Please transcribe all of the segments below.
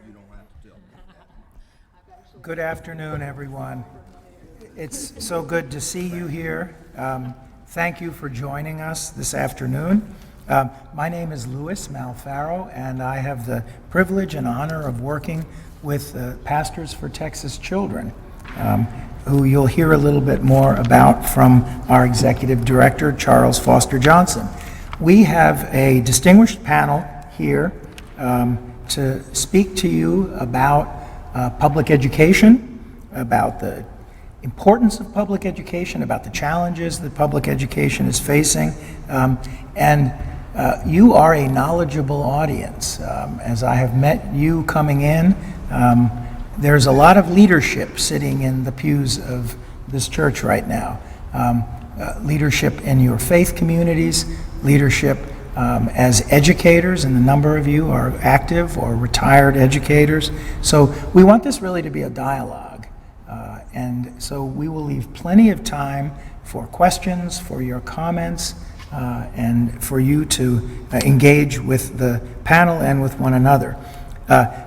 You don't have to tell me. Good afternoon, everyone. It's so good to see you here. Thank you for joining us this afternoon. My name is Louis Malfaro, and I have the privilege and honor of working with Pastors for Texas Children, who you'll hear a little bit more about from our executive director, Charles Foster Johnson. We have a distinguished panel here to speak to you about public education, about the importance of public education, about the challenges that public education is facing, and you are a knowledgeable audience. As I have met you coming in, there's a lot of leadership sitting in the pews of this church right now. Leadership in your faith communities, leadership as educators, and a number of you are active or retired educators. So we want this really to be a dialogue. And so we will leave plenty of time for questions, for your comments, and for you to engage with the panel and with one another.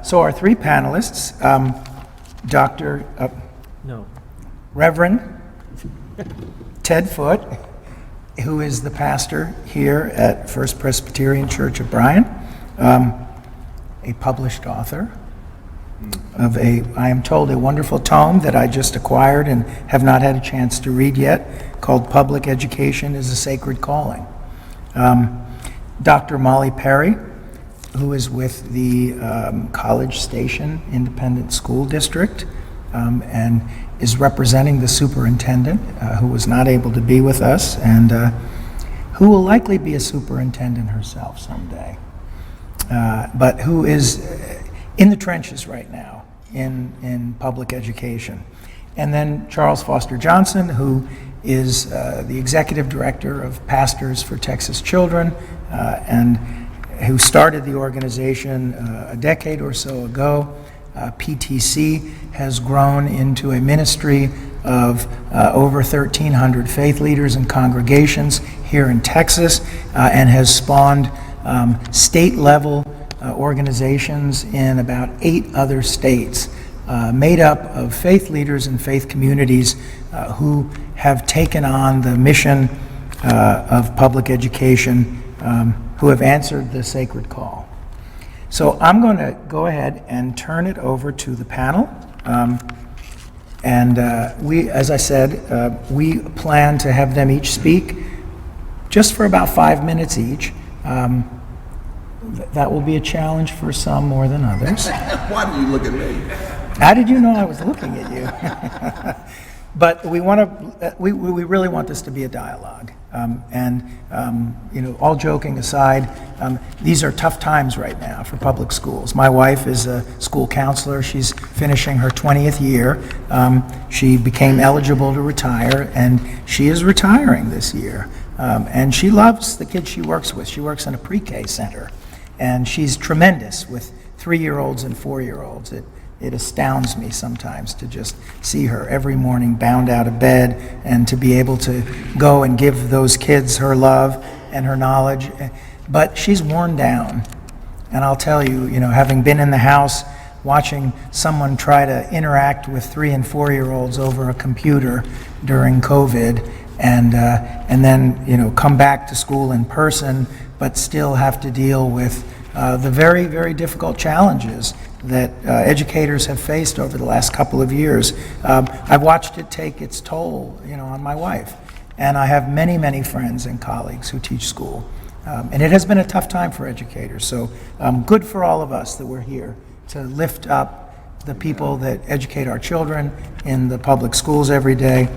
So our three panelists, Reverend Ted Foote, who is the pastor here at First Presbyterian Church of Bryan, a published author of I am told, a wonderful tome that I just acquired and have not had a chance to read yet, called Public Education is a Sacred Calling. Dr. Molly Perry, who is with the College Station Independent School District, and is representing the superintendent, who was not able to be with us, and who will likely be a superintendent herself someday, but who is in the trenches right now in public education. And then Charles Foster Johnson, who is the executive director of Pastors for Texas Children, and who started the organization a decade or so ago. PTC has grown into a ministry of over 1,300 faith leaders and congregations here in Texas, and has spawned state-level organizations in about 8 other states, made up of faith leaders and faith communities who have taken on the mission of public education, who have answered the sacred call. So I'm going to go ahead and turn it over to the panel. We, as I said, we plan to have them each speak just for about 5 minutes each. That will be a challenge for some more than others. Why do you look at me? How did you know I was looking at you? But we want to. We really want this to be a dialogue. All joking aside, these are tough times right now for public schools. My wife is a school counselor. She's finishing her 20th year. She became eligible to retire, and she is retiring this year. And she loves the kids she works with. She works in a pre-K center, and she's tremendous with 3-year-olds and 4-year-olds. It astounds me sometimes to just see her every morning bound out of bed and to be able to go and give those kids her love and her knowledge. But she's worn down. And I'll tell you, having been in the house watching someone try to interact with 3- and 4-year-olds over a computer during COVID, and then come back to school in person, but still have to deal with the very, very difficult challenges that educators have faced over the last couple of years. I've watched it take its toll, on my wife. And I have many, many friends and colleagues who teach school. And it has been a tough time for educators. So good for all of us that we're here to lift up the people that educate our children in the public schools every day.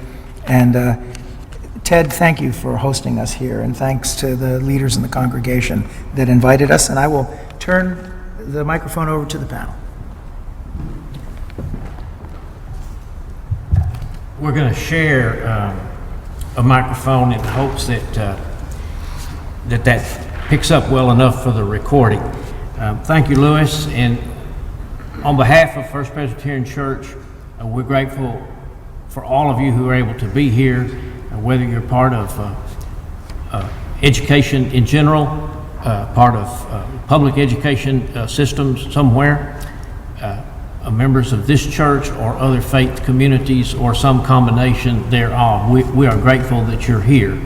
And Ted, thank you for hosting us here, and thanks to the leaders in the congregation that invited us. And I will turn the microphone over to the panel. We're going to share a microphone in hopes that that picks up well enough for the recording. Thank you, Louis. And on behalf of First Presbyterian Church, we're grateful for all of you who are able to be here, whether you're part of education in general, part of public education systems somewhere, members of this church or other faith communities or some combination thereof. We are grateful that you're here.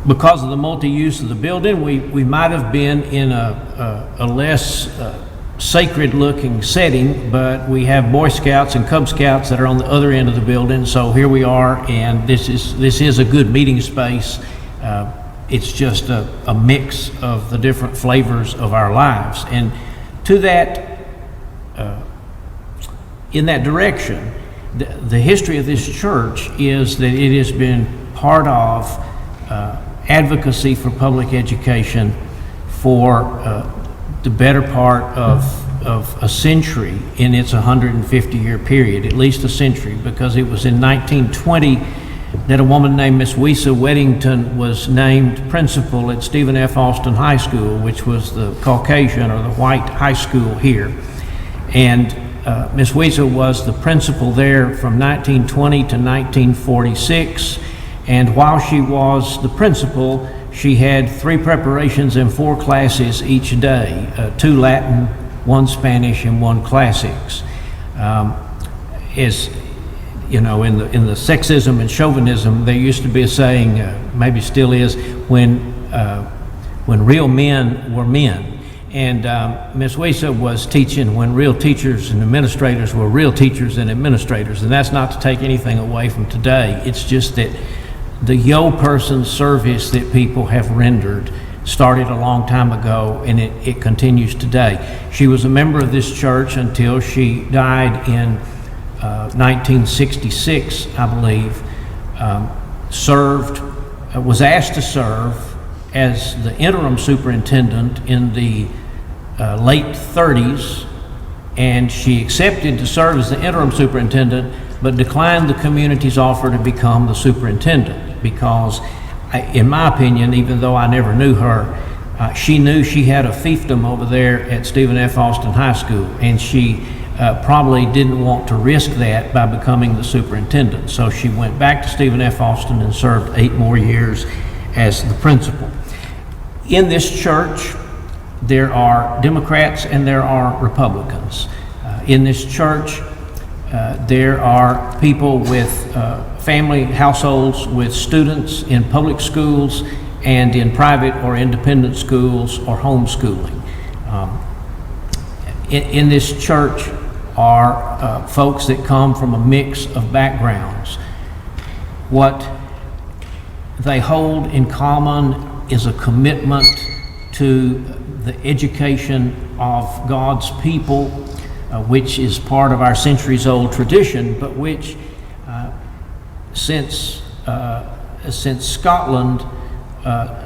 Because of the multi-use of the building, we might have been in a less sacred-looking setting, but we have Boy Scouts and Cub Scouts that are on the other end of the building, so here we are, and this is a good meeting space. It's just a mix of the different flavors of our lives. And to that, in that direction, the history of this church is that it has been part of advocacy for public education for the better part of a century in its 150-year period, at least a century, because it was in 1920 that a woman named Miss Wesa Weddington was named principal at Stephen F. Austin High School, which was the Caucasian or the white high school here. And Miss Wesa was the principal there from 1920 to 1946. And while she was the principal, she had 3 preparations and 4 classes each day, 2 Latin, 1 Spanish, and 1 classics. As you know, in the sexism and chauvinism, there used to be a saying, maybe still is, when real men were men. And Ms. Wesa was teaching when real teachers and administrators were real teachers and administrators. And that's not to take anything away from today. It's just that the yo person service that people have rendered started a long time ago, and it continues today. She was a member of this church until she died in 1966, I believe. Was asked to serve as the interim superintendent in the late 30s, and she accepted to serve as the interim superintendent, but declined the community's offer to become the superintendent because, in my opinion, even though I never knew her, she knew she had a fiefdom over there at Stephen F. Austin High School, and she probably didn't want to risk that by becoming the superintendent. So she went back to Stephen F. Austin and served 8 more years as the principal. In this church, there are Democrats and there are Republicans. In this church, there are people with family households with students in public schools and in private or independent schools or homeschooling. In this church are folks that come from a mix of backgrounds. What they hold in common is a commitment to the education of God's people, which is part of our centuries-old tradition, but which, since Scotland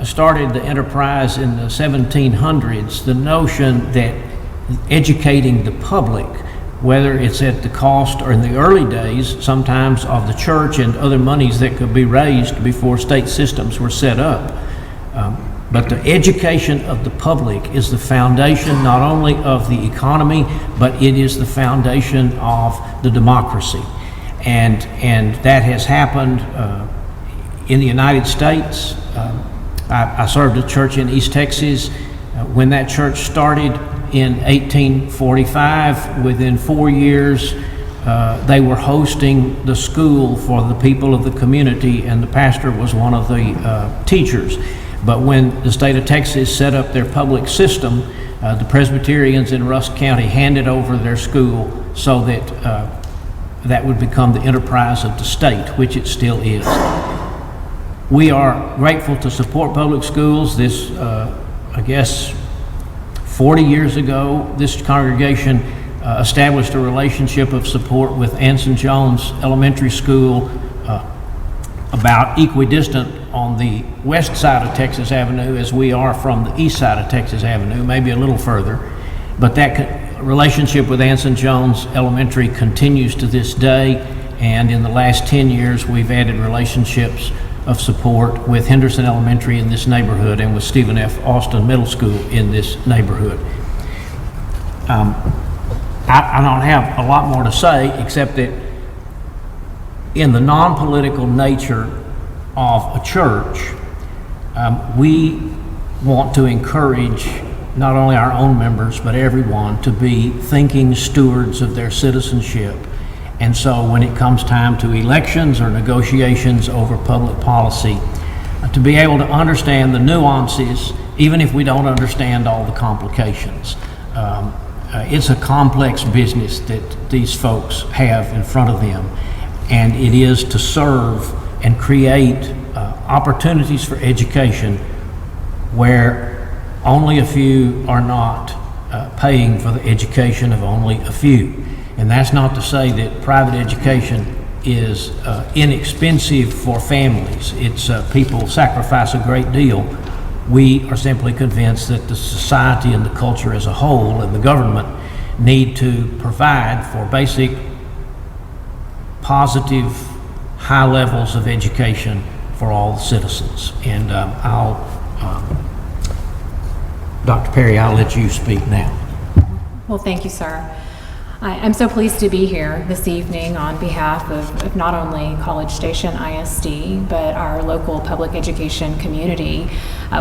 started the enterprise in the 1700s, the notion that educating the public, whether it's at the cost or in the early days, sometimes of the church and other monies that could be raised before state systems were set up. But the education of the public is the foundation not only of the economy, but it is the foundation of the democracy. And that has happened in the United States. I served a church in East Texas. When that church started in 1845, within 4 years, they were hosting the school for the people of the community, and the pastor was one of the teachers. But when the state of Texas set up their public system, the Presbyterians in Rusk County handed over their school so that that would become the enterprise of the state, which it still is. We are grateful to support public schools. This, I guess, 40 years ago, this congregation established a relationship of support with Anson Jones Elementary School, about equidistant on the west side of Texas Avenue as we are from the east side of Texas Avenue, maybe a little further. But that relationship with Anson Jones Elementary continues to this day, and in the last 10 years we've added relationships of support with Henderson Elementary in this neighborhood and with Stephen F. Austin Middle School in this neighborhood. I don't have a lot more to say except that in the non-political nature of a church, we want to encourage not only our own members, but everyone, to be thinking stewards of their citizenship. And so when it comes time to elections or negotiations over public policy, to be able to understand the nuances, even if we don't understand all the complications. It's a complex business that these folks have in front of them, and it is to serve and create opportunities for education where only a few are not paying for the education of only a few. And that's not to say that private education is inexpensive for families. It's people sacrifice a great deal. We are simply convinced that the society and the culture as a whole and the government need to provide for basic, positive, high levels of education for all citizens. And Dr. Perry, I'll let you speak now. Well, thank you, sir. I'm so pleased to be here this evening on behalf of not only College Station ISD, but our local public education community.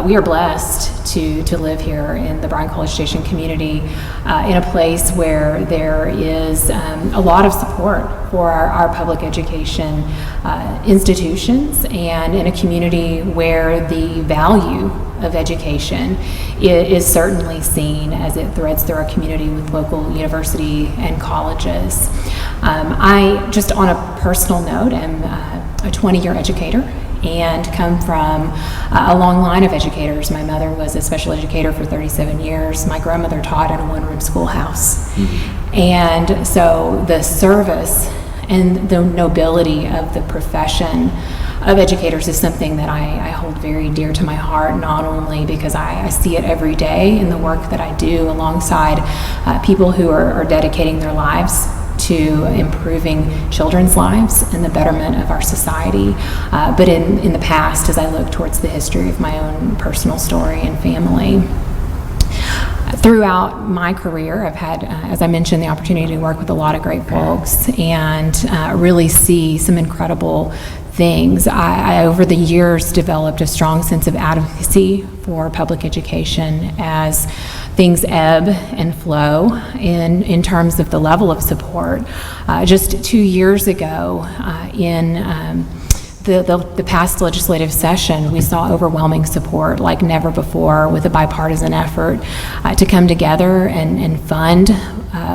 We are blessed to live here in the Bryan College Station community in a place where there is a lot of support for our public education institutions, and in a community where the value of education is certainly seen as it threads through our community with local university and colleges. I, just on a personal note, am a 20-year educator and come from a long line of educators. My mother was a special educator for 37 years. My grandmother taught in a one-room schoolhouse. Mm-hmm. And so the service and the nobility of the profession of educators is something that I hold very dear to my heart, not only because I see it every day in the work that I do alongside people who are dedicating their lives to improving children's lives and the betterment of our society, but in the past, as I look towards the history of my own personal story and family. Throughout my career, I've had, as I mentioned, the opportunity to work with a lot of great folks and really see some incredible things. I, over the years, developed a strong sense of advocacy for public education as things ebb and flow in terms of the level of support. Just 2 years ago, in the past legislative session, we saw overwhelming support like never before, with a bipartisan effort to come together and fund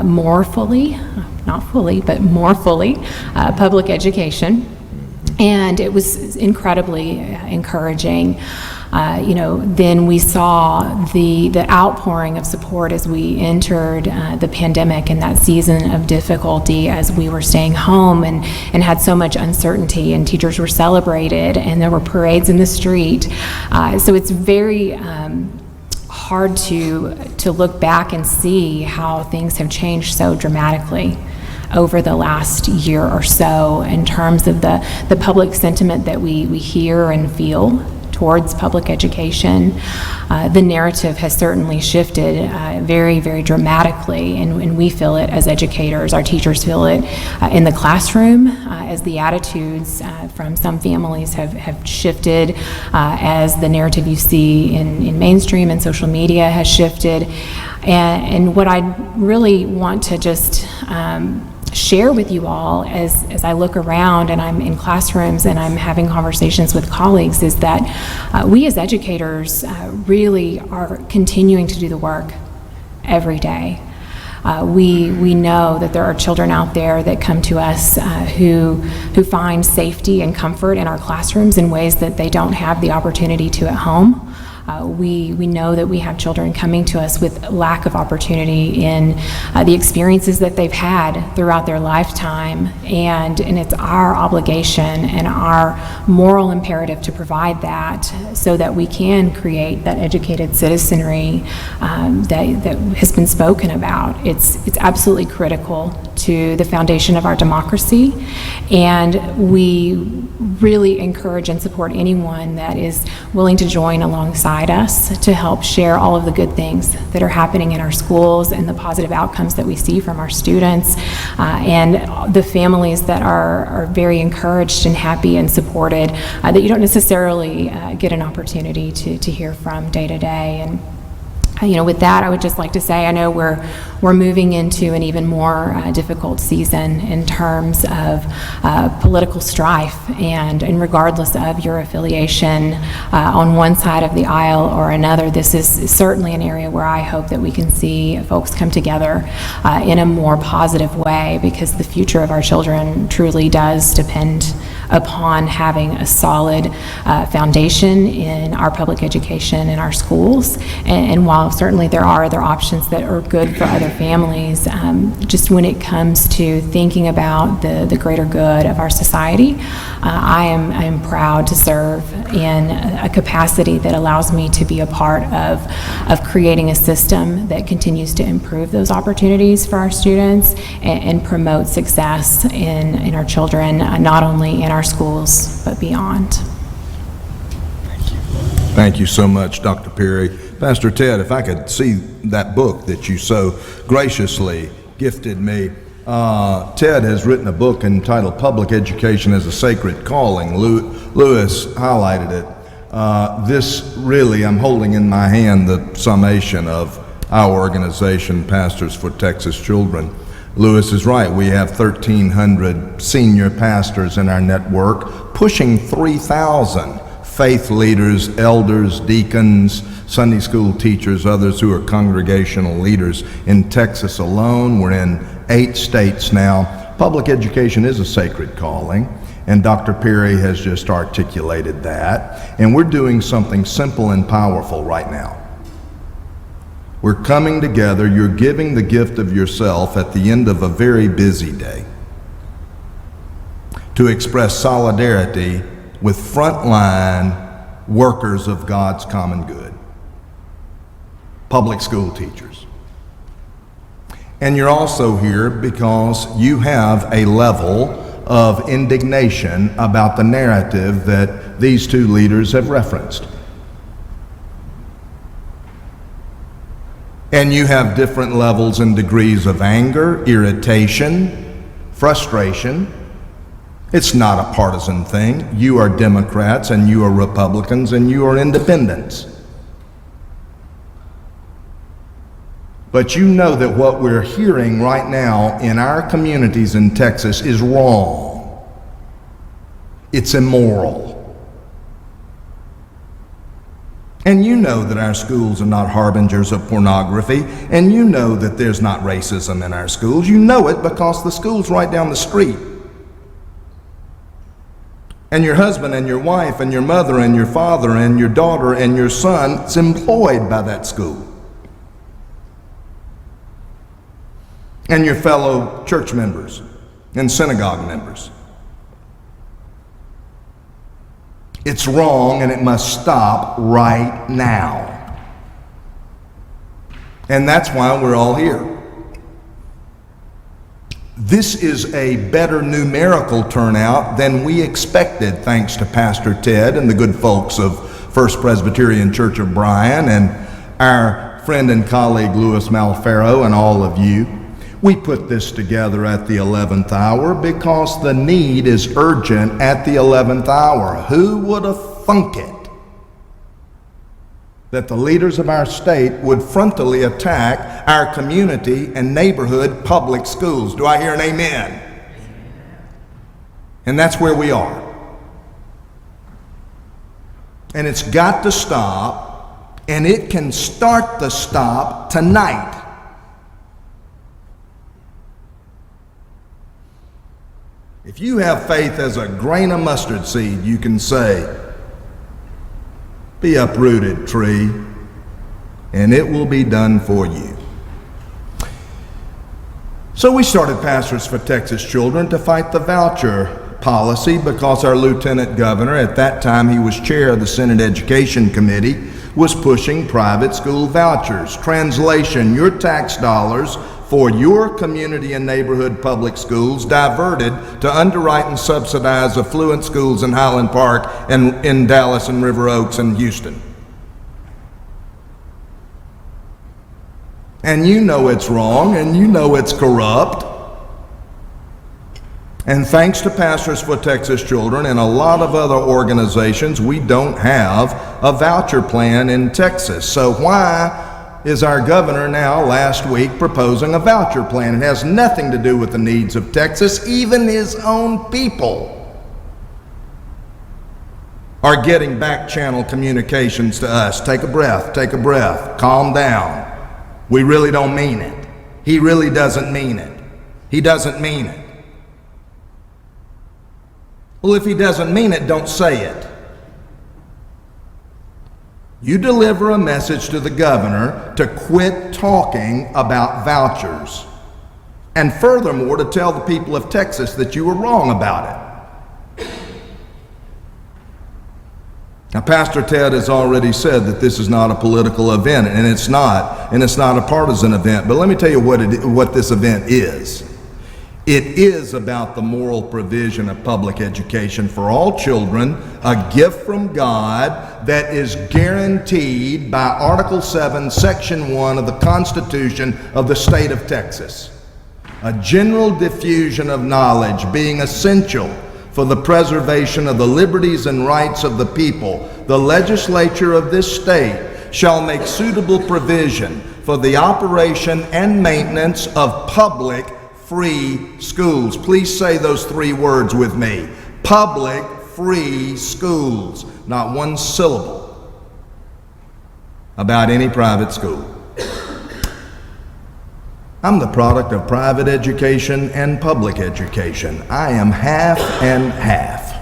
more fully, not fully, but more fully, public education. And it was incredibly encouraging. Then we saw the outpouring of support as we entered the pandemic and that season of difficulty, as we were staying home and had so much uncertainty, and teachers were celebrated and there were parades in the street. So it's very hard to look back and see how things have changed so dramatically over the last year or so in terms of the public sentiment that we hear and feel towards public education. The narrative has certainly shifted very, very dramatically, and we feel it as educators. Our teachers feel it in the classroom as the attitudes from some families have shifted, as the narrative you see in mainstream and social media has shifted. And what I really want to just share with you all as I look around and I'm in classrooms and I'm having conversations with colleagues is that we as educators really are continuing to do the work every day. We know that there are children out there that come to us who find safety and comfort in our classrooms in ways that they don't have the opportunity to at home. We know that we have children coming to us with lack of opportunity in the experiences that they've had throughout their lifetime, and it's our obligation and our moral imperative to provide that so that we can create that educated citizenry that has been spoken about. It's absolutely critical to the foundation of our democracy, and we really encourage and support anyone that is willing to join alongside us to help share all of the good things that are happening in our schools and the positive outcomes that we see from our students, and the families that are very encouraged and happy and supported that you don't necessarily get an opportunity to hear from day to day. And With that, I would just like to say, I know we're moving into an even more difficult season in terms of political strife, and regardless of your affiliation on one side of the aisle or another, this is certainly an area where I hope that we can see folks come together in a more positive way, because the future of our children truly does depend upon having a solid foundation in our public education in our schools. And while certainly there are other options that are good for other families, just when it comes to thinking about the greater good of our society, I am proud to serve in a capacity that allows me to be a part of creating a system that continues to improve those opportunities for our students and promote success in our children, not only in our schools, but beyond. Thank you so much, Dr. Perry. Pastor Ted, if I could see that book that you so graciously gifted me. Ted has written a book entitled Public Education as a Sacred Calling. Lewis highlighted it. This really, I'm holding in my hand the summation of our organization, Pastors for Texas Children. Lewis is right. We have 1,300 senior pastors in our network, pushing 3,000 faith leaders, elders, deacons, Sunday school teachers, others who are congregational leaders in Texas alone. We're in 8 states now. Public education is a sacred calling, and Dr. Perry has just articulated that. And we're doing something simple and powerful right now. We're coming together. You're giving the gift of yourself at the end of a very busy day to express solidarity with frontline workers of God's common good, public school teachers. And you're also here because you have a level of indignation about the narrative that these 2 leaders have referenced. And you have different levels and degrees of anger, irritation, frustration. It's not a partisan thing. You are Democrats and you are Republicans and you are independents. But you know that what we're hearing right now in our communities in Texas is wrong. It's immoral. And you know that our schools are not harbingers of pornography, and you know that there's not racism in our schools. You know it because the school's right down the street. And your husband and your wife and your mother and your father and your daughter and your son is employed by that school. And your fellow church members and synagogue members. It's wrong and it must stop right now. And that's why we're all here. This is a better numerical turnout than we expected, thanks to Pastor Ted and the good folks of First Presbyterian Church of Bryan and our friend and colleague Louis Malfero and all of you. We put this together at the 11th hour because the need is urgent at the 11th hour. Who would have thunk it that the leaders of our state would frontally attack our community and neighborhood public schools? Do I hear an amen? And that's where we are. And it's got to stop, and it can start to stop tonight. If you have faith as a grain of mustard seed, you can say, "Be uprooted, tree," and it will be done for you. So we started Pastors for Texas Children to fight the voucher policy because our lieutenant governor, at that time he was chair of the Senate Education Committee, was pushing private school vouchers. Translation, your tax dollars for your community and neighborhood public schools diverted to underwrite and subsidize affluent schools in Highland Park and in Dallas and River Oaks and Houston. And you know it's wrong, and you know it's corrupt. And thanks to Pastors for Texas Children and a lot of other organizations, we don't have a voucher plan in Texas. So why is our governor now last week proposing a voucher plan. It has nothing to do with the needs of Texas. Even his own people are getting back channel communications to us. Take a breath, calm down. We really don't mean it. He really doesn't mean it. He doesn't mean it. Well, if he doesn't mean it, don't say it. You deliver a message to the governor to quit talking about vouchers, and furthermore, to tell the people of Texas that you were wrong about it. Now, Pastor Ted has already said that this is not a political event, and it's not a partisan event. But let me tell you what this event is. It is about the moral provision of public education for all children, a gift from God that is guaranteed by Article 7, Section 1 of the Constitution of the state of Texas. A general diffusion of knowledge being essential for the preservation of the liberties and rights of the people, the legislature of this state shall make suitable provision for the operation and maintenance of public free schools. Please say those three words with me. Public free schools. Not one syllable about any private school. I'm the product of private education and public education. I am half and half.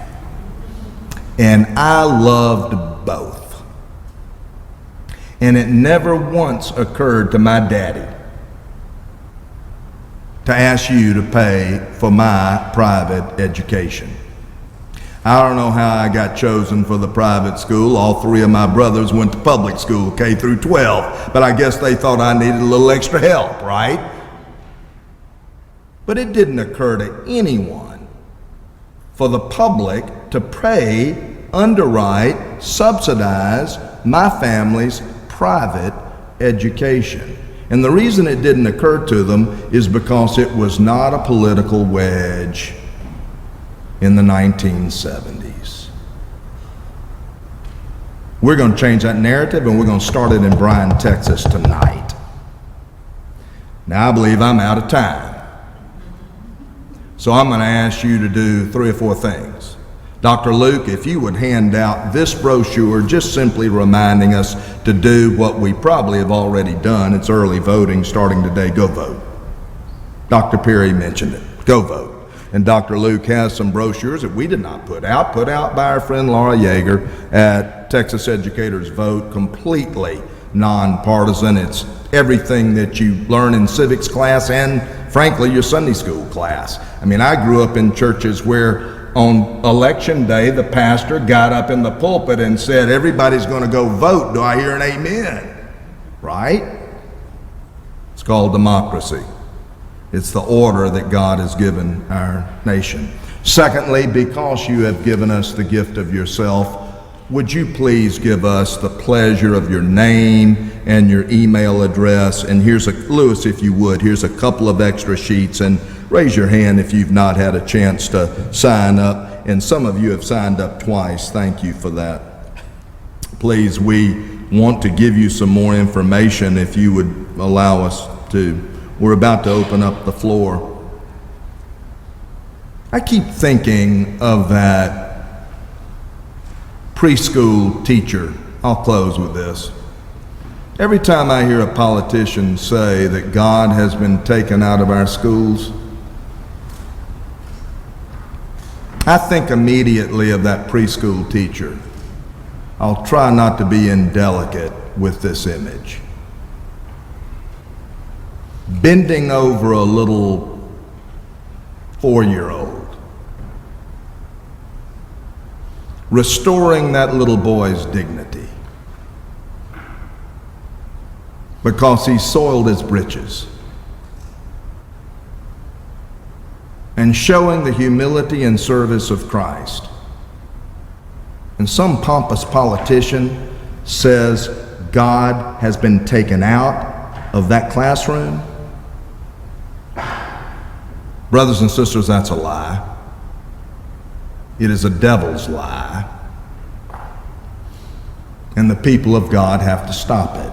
And I loved both. And it never once occurred to my daddy to ask you to pay for my private education. I don't know how I got chosen for the private school. All three of my brothers went to public school, K through 12, but I guess they thought I needed a little extra help, right? But it didn't occur to anyone for the public to pay, underwrite, subsidize my family's private education. And the reason it didn't occur to them is because it was not a political wedge in the 1970s. We're going to change that narrative, and we're going to start it in Bryan, Texas tonight. Now, I believe I'm out of time. So I'm going to ask you to do 3 or 4 things. Dr. Luke, if you would hand out this brochure, just simply reminding us to do what we probably have already done. It's early voting starting today. Go vote. Dr. Perry mentioned it. Go vote. And Dr. Luke has some brochures that we did not put out by our friend Laura Yeager at Texas Educators Vote, completely nonpartisan. It's everything that you learn in civics class and, frankly, your Sunday school class. I mean, I grew up in churches where on election day, the pastor got up in the pulpit and said, everybody's going to go vote. Do I hear an amen? Right? It's called democracy. It's the order that God has given our nation. Secondly, because you have given us the gift of yourself, would you please give us the pleasure of your name and your email address? And Lewis, if you would, here's a couple of extra sheets, and raise your hand if you've not had a chance to sign up. And some of you have signed up twice. Thank you for that. Please, we want to give you some more information if you would allow us to. We're about to open up the floor. I keep thinking of that preschool teacher. I'll close with this. Every time I hear a politician say that God has been taken out of our schools, I think immediately of that preschool teacher. I'll try not to be indelicate with this image. Bending over a little 4-year-old, restoring that little boy's dignity because he soiled his britches, and showing the humility and service of Christ. And some pompous politician says God has been taken out of that classroom. Brothers and sisters, that's a lie. It is a devil's lie. And the people of God have to stop it.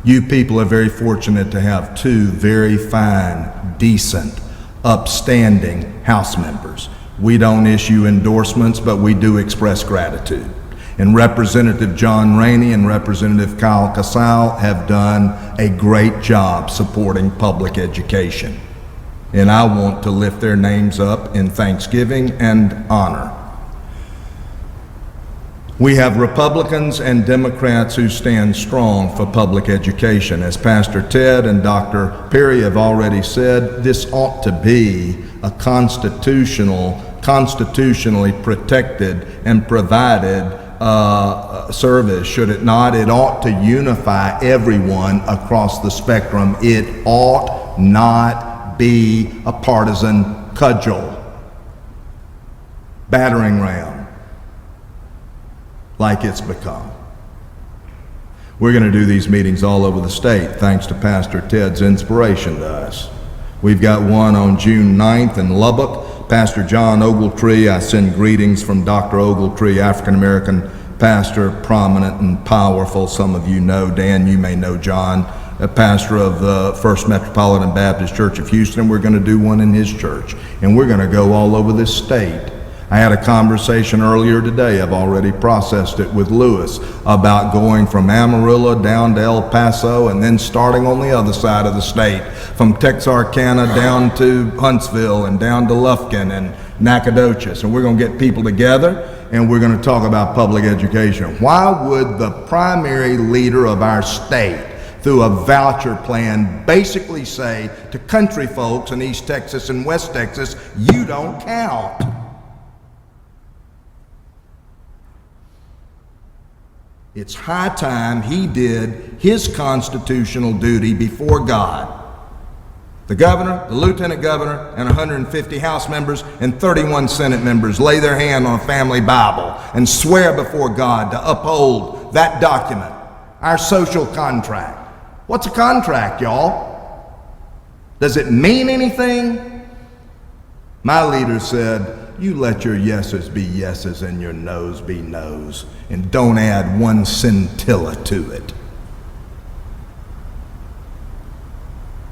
You people are very fortunate to have two very fine, decent, upstanding House members. We don't issue endorsements, but we do express gratitude. And Representative John Rainey and Representative Kyle Casal have done a great job supporting public education. And I want to lift their names up in thanksgiving and honor. We have Republicans and Democrats who stand strong for public education. As Pastor Ted and Dr. Perry have already said, this ought to be a constitutionally protected and provided service, should it not? It ought to unify everyone across the spectrum. It ought not be a partisan cudgel, battering ram, like it's become. We're going to do these meetings all over the state, thanks to Pastor Ted's inspiration to us. We've got one on June 9th in Lubbock. Pastor John Ogletree, I send greetings from Dr. Ogletree, African-American pastor, prominent and powerful. Some of you know Dan, you may know John, a pastor of the First Metropolitan Baptist Church of Houston. We're going to do one in his church, and we're going to go all over this state. I had a conversation earlier today, I've already processed it with Lewis, about going from Amarillo down to El Paso and then starting on the other side of the state, from Texarkana down to Huntsville and down to Lufkin and Nacogdoches. And we're going to get people together and we're going to talk about public education. Why would the primary leader of our state, through a voucher plan, basically say to country folks in East Texas and West Texas, you don't count? It's high time he did his constitutional duty before God. The governor, the lieutenant governor, and 150 House members and 31 Senate members lay their hand on a family Bible and swear before God to uphold that document, our social contract. What's a contract, y'all? Does it mean anything? My leader said, you let your yeses be yeses and your noes be noes, and don't add one scintilla to it.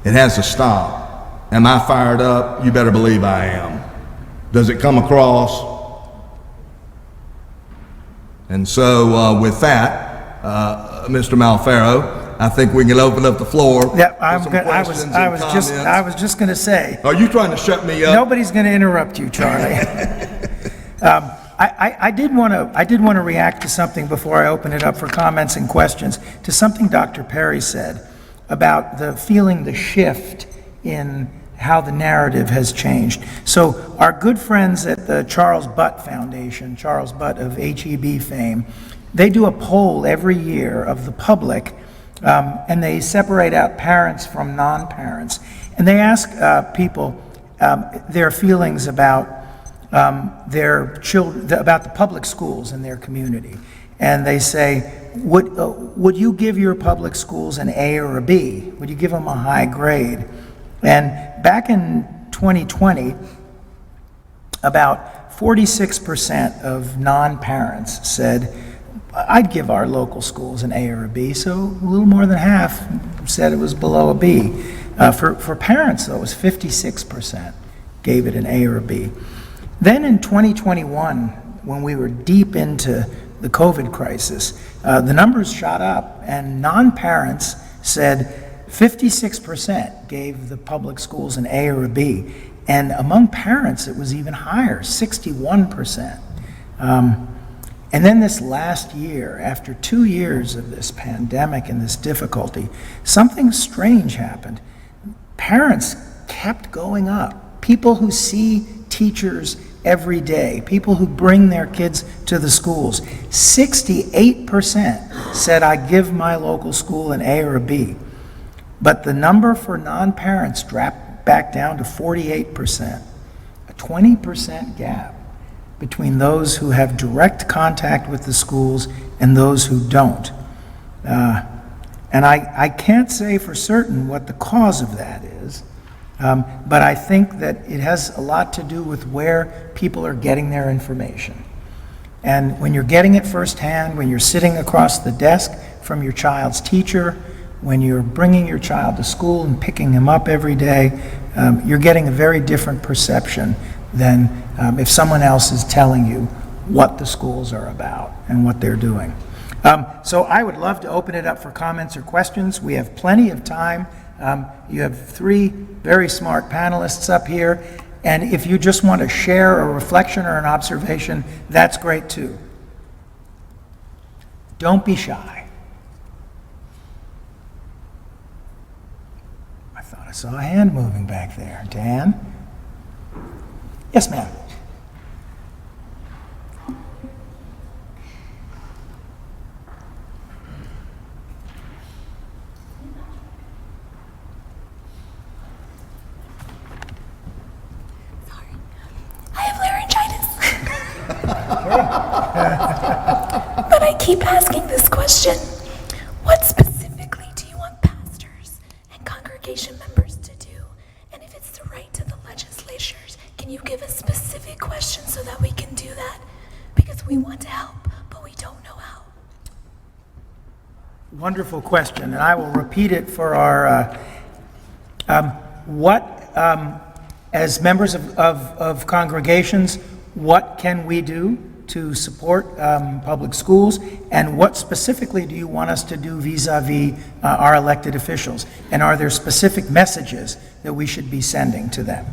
It has to stop. Am I fired up? You better believe I am. Does it come across? And so with that, Mr. Malfaro, I think we can open up the floor. Yeah, I was just going to say. Are you trying to shut me up? Nobody's going to interrupt you, Charlie. I did want to react to something before I open it up for comments and questions, to something Dr. Perry said about the shift in how the narrative has changed. So our good friends at the Charles Butt Foundation, Charles Butt of HEB fame, they do a poll every year of the public, and they separate out parents from non-parents. And they ask people their feelings about their children, about the public schools in their community. And they say, would you give your public schools an A or a B? Would you give them a high grade? And back in 2020, about 46% of non-parents said, I'd give our local schools an A or a B, so a little more than half said it was below a B. For parents, though, it was 56% gave it an A or a B. Then in 2021, when we were deep into the COVID crisis, the numbers shot up, and non-parents said 56% gave the public schools an A or a B. And among parents, it was even higher, 61%. And then this last year, after 2 years of this pandemic and this difficulty, something strange happened. Parents kept going up. People who see teachers every day, people who bring their kids to the schools, 68% said, I give my local school an A or a B. But the number for non-parents dropped back down to 48%, a 20% gap between those who have direct contact with the schools and those who don't. And I can't say for certain what the cause of that is, but I think that it has a lot to do with where people are getting their information. And when you're getting it firsthand, when you're sitting across the desk from your child's teacher, when you're bringing your child to school and picking him up every day, you're getting a very different perception than if someone else is telling you what the schools are about and what they're doing. So I would love to open it up for comments or questions. We have plenty of time. You have three very smart panelists up here, and if you just want to share a reflection or an observation, that's great too. Don't be shy. I thought I saw a hand moving back there. Dan? Yes, ma'am. But I keep asking this question. What specifically do you want pastors and congregation members to do? And if it's the right to the legislatures, can you give a specific question so that we can do that? Because we want to help, but we don't know how. Wonderful question, and I will repeat it for our, as members of congregations, what can we do to support public schools, and what specifically do you want us to do vis-a-vis our elected officials? And are there specific messages that we should be sending to them?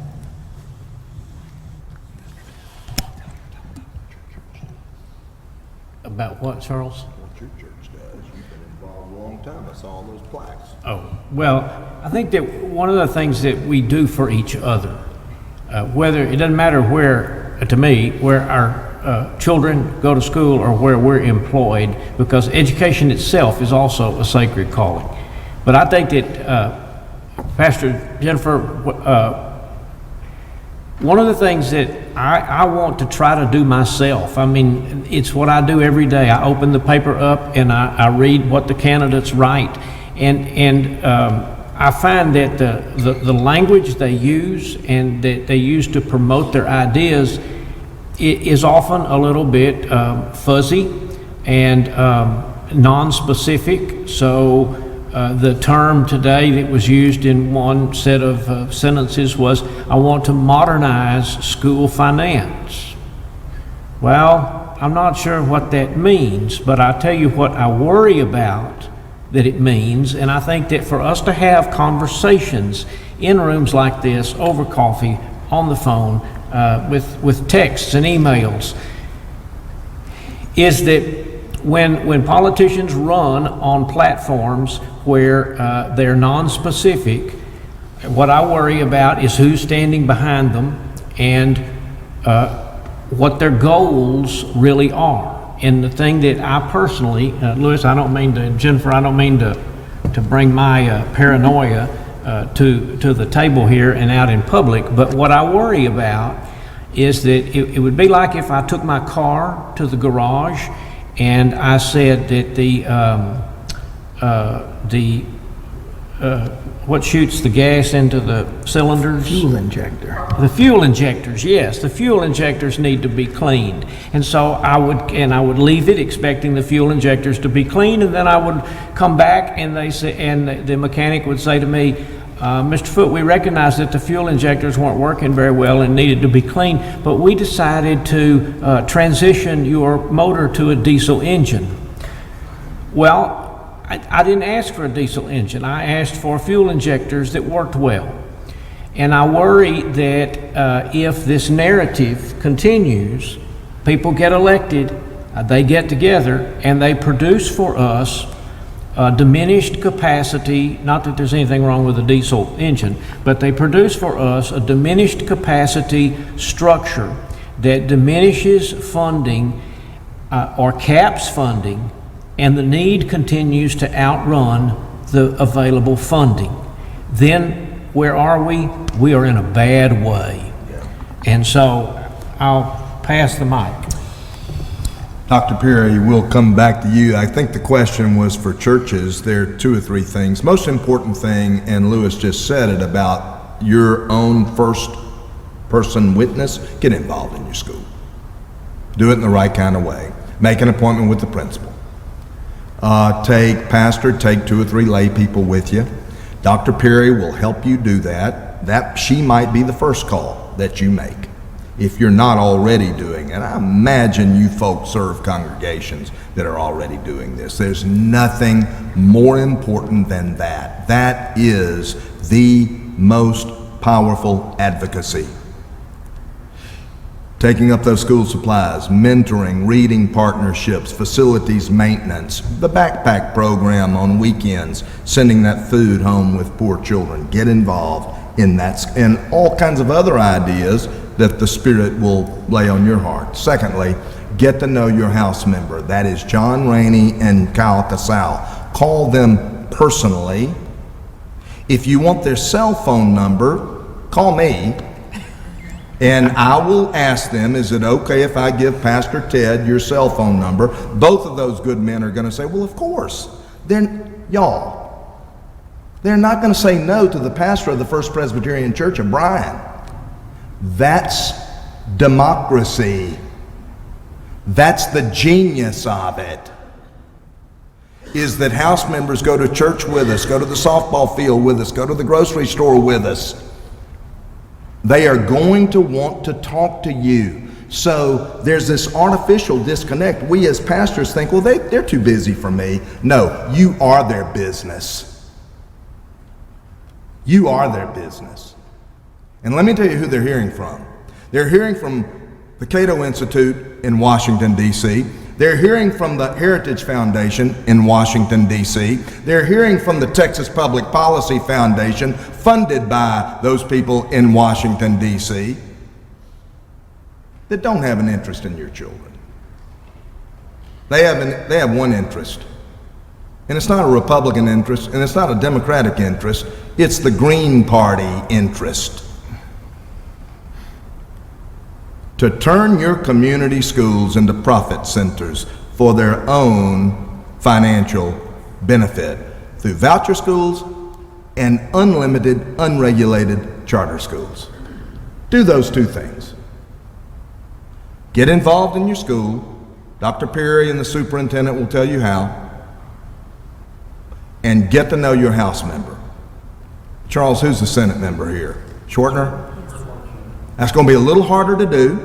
About what, Charles? What your church does. You've been involved a long time. I saw all those plaques. Oh, well, I think that one of the things that we do for each other, whether, it doesn't matter where, to me, where our children go to school or where we're employed, because education itself is also a sacred calling. But I think that, Pastor Jennifer, one of the things that I want to try to do myself, I mean, it's what I do every day. I open the paper up and I read what the candidates write. And I find that the language they use and that they use to promote their ideas is often a little bit fuzzy and non-specific. So the term today that was used in one set of sentences was, I want to modernize school finance. Well, I'm not sure what that means, but I'll tell you what I worry about that it means, and I think that for us to have conversations in rooms like this, over coffee, on the phone, with texts and emails, is that when politicians run on platforms where they're non-specific, what I worry about is who's standing behind them and what their goals really are. And the thing that I personally, Louis, Jennifer, I don't mean to bring my paranoia to the table here and out in public, but what I worry about is that it would be like if I took my car to the garage and I said that what shoots the gas into the cylinders? Fuel injector. The fuel injectors, yes, the fuel injectors need to be cleaned. And so I would leave it expecting the fuel injectors to be cleaned, and then I would come back and the mechanic would say to me, Mr. Foote, we recognize that the fuel injectors weren't working very well and needed to be cleaned, but we decided to transition your motor to a diesel engine. Well, I didn't ask for a diesel engine. I asked for fuel injectors that worked well. And I worry that if this narrative continues, people get elected, they get together, and they produce for us diminished capacity, not that there's anything wrong with a diesel engine, but they produce for us a diminished capacity structure that diminishes funding or caps funding, and the need continues to outrun the available funding. Then where are we? We are in a bad way. And so I'll pass the mic. Dr. Perry, we'll come back to you. I think the question was for churches. There are two or three things. Most important thing, and Louis just said it, about your own first person witness, get involved in your school. Do it in the right kind of way. Make an appointment with the principal. Take 2 or 3 lay people with you. Dr. Perry will help you do that. She might be the first call that you make if you're not already doing it. I imagine you folks serve congregations that are already doing this. There's nothing more important than that. That is the most powerful advocacy. Taking up those school supplies, mentoring, reading partnerships, facilities maintenance, the backpack program on weekends, sending that food home with poor children. Get involved in that, and all kinds of other ideas that the Spirit will lay on your heart. Secondly, get to know your house member. That is John Rainey and Kyle Casal. Call them personally. If you want their cell phone number, call me, and I will ask them, is it okay if I give Pastor Ted your cell phone number? Both of those good men are going to say, well, of course. They're not going to say no to the pastor of the First Presbyterian Church of Bryan. That's democracy. That's the genius of it, is that house members go to church with us, go to the softball field with us, go to the grocery store with us. They are going to want to talk to you. So there's this artificial disconnect. We as pastors think, well, they're too busy for me. No, you are their business. You are their business. And let me tell you who they're hearing from. They're hearing from the Cato Institute in Washington, D.C. They're hearing from the Heritage Foundation in Washington, D.C. They're hearing from the Texas Public Policy Foundation, funded by those people in Washington, D.C., that don't have an interest in your children. They have one interest. And it's not a Republican interest, and it's not a Democratic interest. It's the Green Party interest. To turn your community schools into profit centers for their own financial benefit through voucher schools and unlimited, unregulated charter schools. Do those 2 things. Get involved in your school. Dr. Perry and the superintendent will tell you how. And get to know your house member. Charles, who's the Senate member here? Shortner? That's going to be a little harder to do,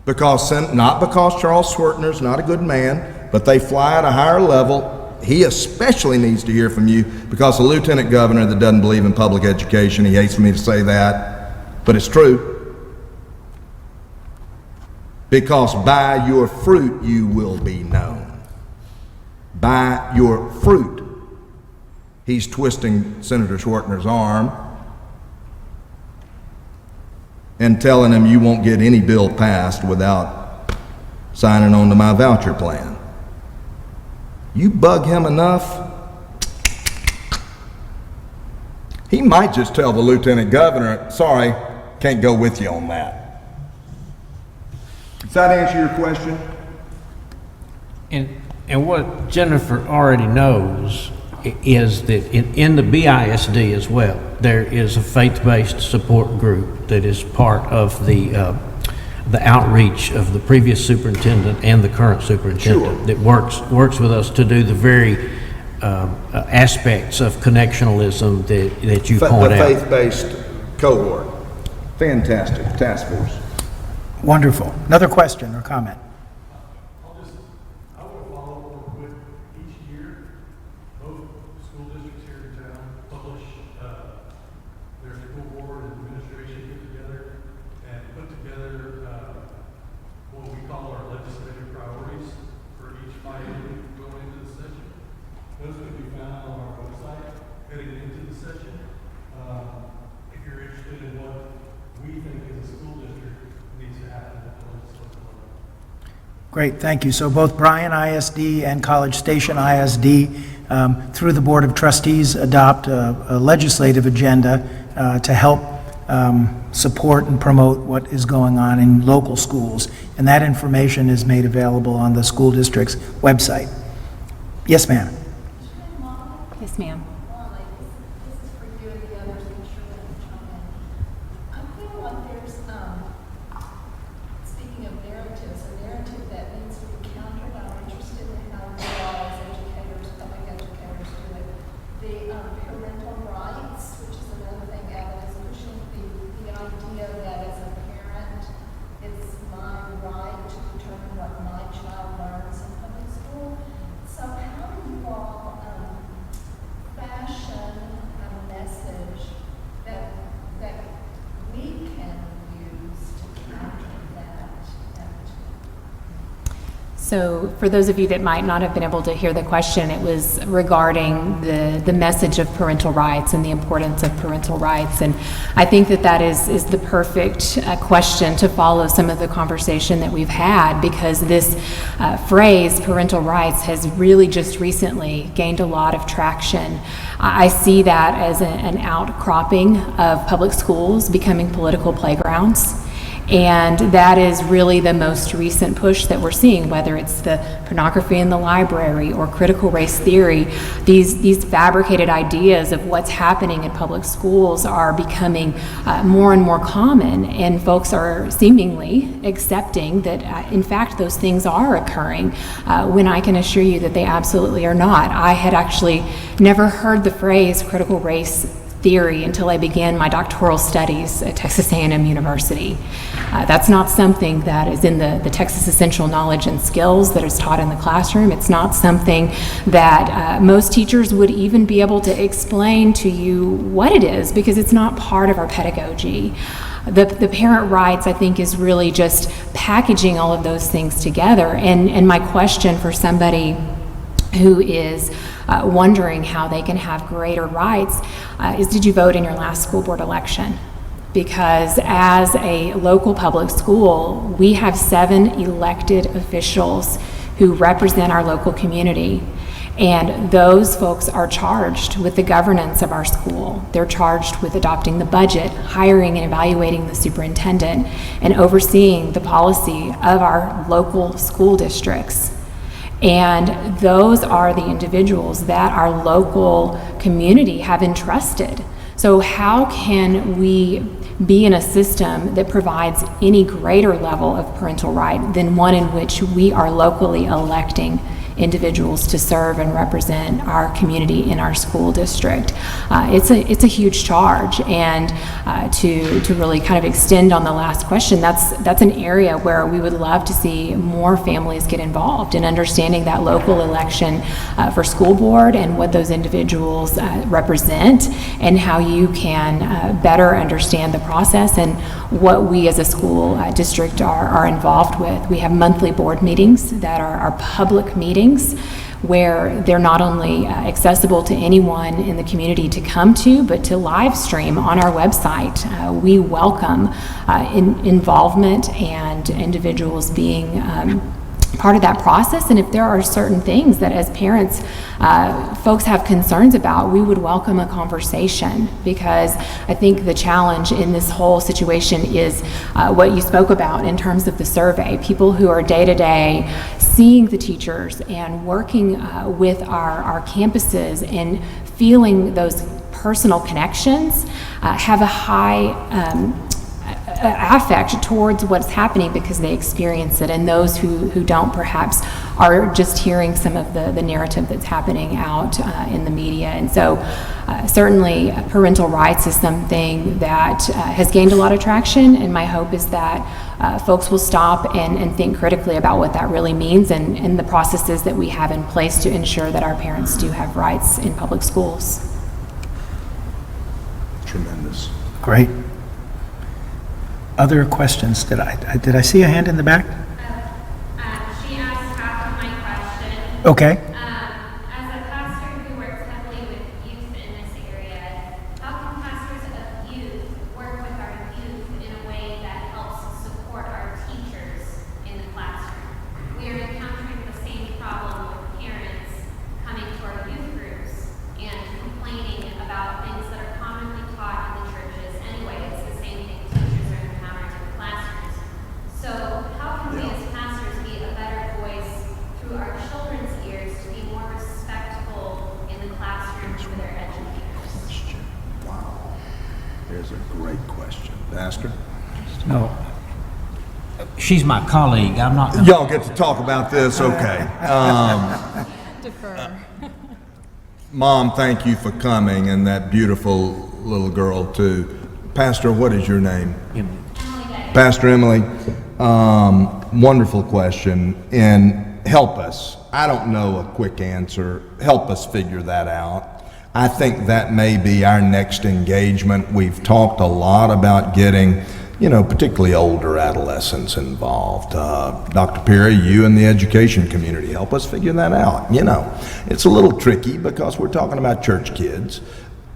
not because Charles Schwertner's not a good man, but they fly at a higher level. He especially needs to hear from you because the lieutenant governor that doesn't believe in public education, he hates for me to say that, but it's true. Because by your fruit you will be known. By your fruit. He's twisting Senator Schwertner's arm and telling him you won't get any bill passed without signing on to my voucher plan. You bug him enough, he might just tell the lieutenant governor, sorry, can't go with you on that. Does that answer your question? And what Jennifer already knows is that in the BISD as well, there is a faith-based support group that is part of the outreach of the previous superintendent and the current superintendent. Sure. That works with us to do the very aspects of connectionalism that you point The out. faith-based cohort. Fantastic. Task force. Wonderful. Another question or comment? I would follow up with each year, both school districts here in town publish their school board and administration get together and put together what we call our legislative priorities for each biennium going into the session. Those can be found on our website heading into the session. If you're interested in what we think as a school district needs to happen at the legislative level. Great, thank you. So both Bryan ISD and College Station ISD, through the Board of Trustees, adopt a legislative agenda to help support and promote what is going on in local schools. And that information is made available on the school district's website. Yes, ma'am. Yes, ma'am. This is for you and the others, I'm sure that can chime in. I feel like there's, speaking of narratives, a narrative that needs to be countered. I'm interested in how you So for those of you that might not have been able to hear the question, it was regarding the message of parental rights and the importance of parental rights. And I think that is the perfect question to follow some of the conversation that we've had, because this phrase, parental rights, has really just recently gained a lot of traction. I see that as an outcropping of public schools becoming political playgrounds. And that is really the most recent push that we're seeing, whether it's the pornography in the library or critical race theory. These fabricated ideas of what's happening in public schools are becoming more and more common, and folks are seemingly accepting that, in fact, those things are occurring, when I can assure you that they absolutely are not. I had actually never heard the phrase critical race theory until I began my doctoral studies at Texas A&M University. That's not something that is in the Texas Essential Knowledge and Skills that is taught in the classroom. It's not something that most teachers would even be able to explain to you what it is, because it's not part of our pedagogy. The parent rights, I think, is really just packaging all of those things together. And my question for somebody who is wondering how they can have greater rights is, did you vote in your last school board election? Because as a local public school, we have 7 elected officials who represent our local community. And those folks are charged with the governance of our school. They're charged with adopting the budget, hiring and evaluating the superintendent, and overseeing the policy of our local school districts. And those are the individuals that our local community have entrusted. So how can we be in a system that provides any greater level of parental right than one in which we are locally electing individuals to serve and represent our community in our school district? It's a huge charge, and to really kind of extend on the last question, that's an area where we would love to see more families get involved in understanding that local election for school board and what those individuals represent, and how you can better understand the process and what we as a school district are involved with. We have monthly board meetings that are public meetings, where they're not only accessible to anyone in the community to come to, but to live stream on our website. We welcome involvement and individuals being part of that process. And if there are certain things that as parents, folks have concerns about, we would welcome a conversation, because I think the challenge in this whole situation is what you spoke about in terms of the survey. People who are day to day seeing the teachers and working with our campuses and feeling those personal connections have a high affect towards what's happening because they experience it, and those who don't perhaps are just hearing some of the narrative that's happening out in the media. And so certainly parental rights is something that has gained a lot of traction, and my hope is that folks will stop and think critically about what that really means, and the processes that we have in place to ensure that our parents do have rights in public schools. Tremendous. Great. Other questions? Did I see a hand in the back? She asked half of my question. Okay. As a pastor who works heavily with youth in this area, how can pastors of youth work with our youth in a way that helps support our teachers in the classroom? We are encountering the same problem with parents coming to our youth groups and complaining about things that are commonly taught in the churches anyway. It's the same thing teachers are encountering in the classrooms. So how can we as pastors be a better voice through our children's ears to be more respectful in the classroom for their educators? Wow. There's a great question. Pastor? No. She's my colleague. I'm not. Y'all get to talk about this? Okay. Defer. Mom, thank you for coming, and that beautiful little girl too. Pastor, what is your name? Emily. Pastor Emily, wonderful question, and help us. I don't know a quick answer. Help us figure that out. I think that may be our next engagement. We've talked a lot about getting particularly older adolescents involved. Dr. Perry, you and the education community, help us figure that out. It's a little tricky because we're talking about church kids.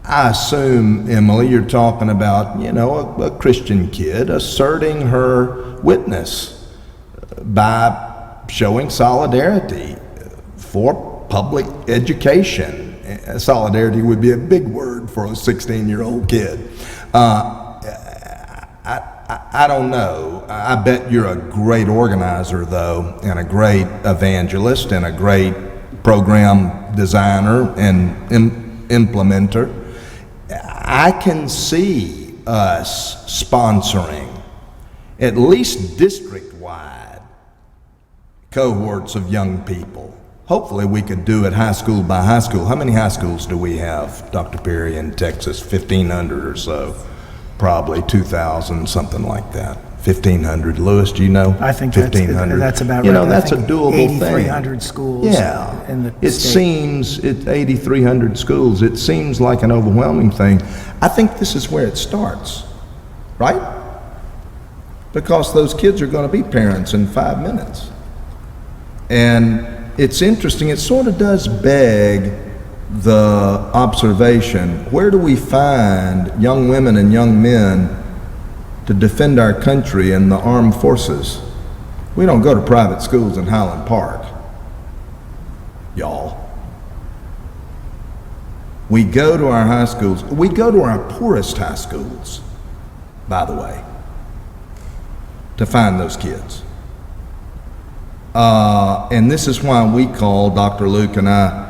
I assume, Emily, you're talking about, a Christian kid asserting her witness by showing solidarity for public education. Solidarity would be a big word for a 16-year-old kid. I don't know. I bet you're a great organizer, though, and a great evangelist, and a great program designer and implementer. I can see us sponsoring at least district-wide cohorts of young people. Hopefully we could do it high school by high school. How many high schools do we have, Dr. Perry, in Texas? 1,500 or so. Probably 2,000, something like that. 1,500. Lewis, do you know? I think 1,500. that's about right. That's a doable thing. 8,300 schools in the It state. seems, 8,300 schools, it seems like an overwhelming thing. I think this is where it starts, right? Because those kids are going to be parents in 5 minutes. And it's interesting, it sort of does beg the observation, where do we find young women and young men to defend our country and the armed forces? We don't go to private schools in Highland Park, y'all. We go to our high schools. We go to our poorest high schools, by the way, to find those kids. And this is why we call, Dr. Luke and I,